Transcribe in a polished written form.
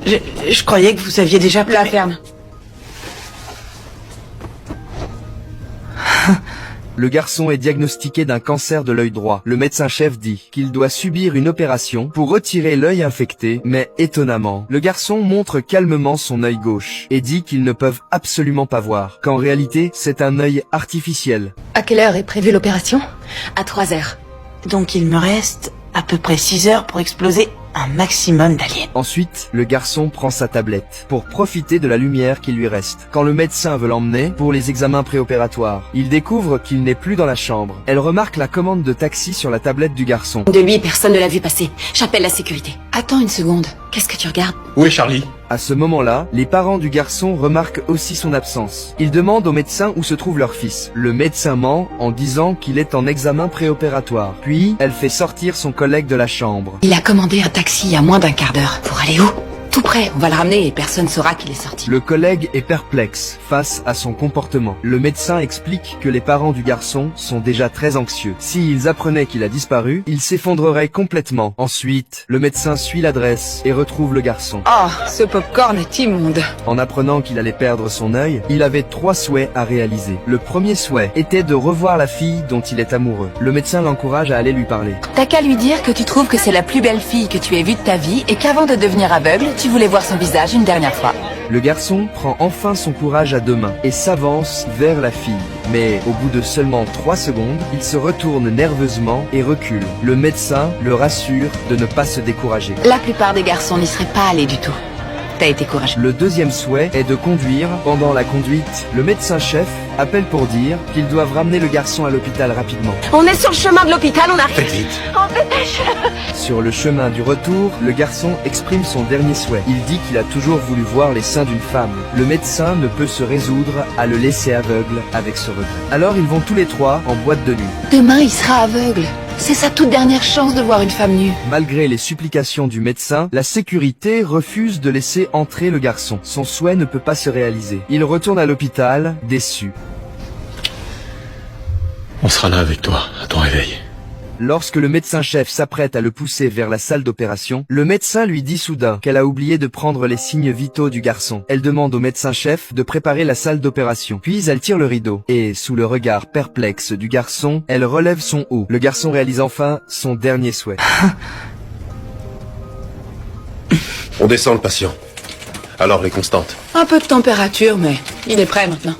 Je croyais que vous aviez déjà... La ferme. Le garçon est diagnostiqué d'un cancer de l'œil droit. Le médecin-chef dit qu'il doit subir une opération pour retirer l'œil infecté, mais étonnamment, le garçon montre calmement son œil gauche et dit qu'ils ne peuvent absolument pas voir, qu'en réalité, c'est un œil artificiel. À quelle heure est prévue l'opération? À 3 heures. Donc il me reste à peu près 6 heures pour exploser un maximum d'aliens. Ensuite, le garçon prend sa tablette pour profiter de la lumière qui lui reste. Quand le médecin veut l'emmener pour les examens préopératoires, il découvre qu'il n'est plus dans la chambre. Elle remarque la commande de taxi sur la tablette du garçon. De lui, personne ne l'a vu passer. J'appelle la sécurité. Attends une seconde. Qu'est-ce que tu regardes? Où est Charlie? À ce moment-là, les parents du garçon remarquent aussi son absence. Ils demandent au médecin où se trouve leur fils. Le médecin ment en disant qu'il est en examen préopératoire. Puis, elle fait sortir son collègue de la chambre. Il a commandé un taxi il y a moins d'un quart d'heure. Pour aller où? Tout près. On va le ramener et personne saura qu'il est sorti. Le collègue est perplexe face à son comportement. Le médecin explique que les parents du garçon sont déjà très anxieux. S'ils apprenaient qu'il a disparu, ils s'effondreraient complètement. Ensuite, le médecin suit l'adresse et retrouve le garçon. Oh, ce popcorn est immonde. En apprenant qu'il allait perdre son œil, il avait 3 souhaits à réaliser. Le premier souhait était de revoir la fille dont il est amoureux. Le médecin l'encourage à aller lui parler. T'as qu'à lui dire que tu trouves que c'est la plus belle fille que tu aies vue de ta vie et qu'avant de devenir aveugle, tu voulais voir son visage une dernière fois. Le garçon prend enfin son courage à 2 mains et s'avance vers la fille. Mais au bout de seulement 3 secondes, il se retourne nerveusement et recule. Le médecin le rassure de ne pas se décourager. La plupart des garçons n'y seraient pas allés du tout. T'as été courageux. Le deuxième souhait est de conduire. Pendant la conduite, le médecin-chef appelle pour dire qu'ils doivent ramener le garçon à l'hôpital rapidement. On est sur le chemin de l'hôpital, on arrive. Faites vite. On dépêche. Sur le chemin du retour, le garçon exprime son dernier souhait. Il dit qu'il a toujours voulu voir les seins d'une femme. Le médecin ne peut se résoudre à le laisser aveugle avec ce regret. Alors ils vont tous les 3 en boîte de nuit. Demain, il sera aveugle. C'est sa toute dernière chance de voir une femme nue. Malgré les supplications du médecin, la sécurité refuse de laisser entrer le garçon. Son souhait ne peut pas se réaliser. Il retourne à l'hôpital, déçu. On sera là avec toi, à ton réveil. Lorsque le médecin-chef s'apprête à le pousser vers la salle d'opération, le médecin lui dit soudain qu'elle a oublié de prendre les signes vitaux du garçon. Elle demande au médecin-chef de préparer la salle d'opération. Puis elle tire le rideau et, sous le regard perplexe du garçon, elle relève son haut. Le garçon réalise enfin son dernier souhait. On descend le patient. Alors les constantes. Un peu de température, mais il est prêt maintenant.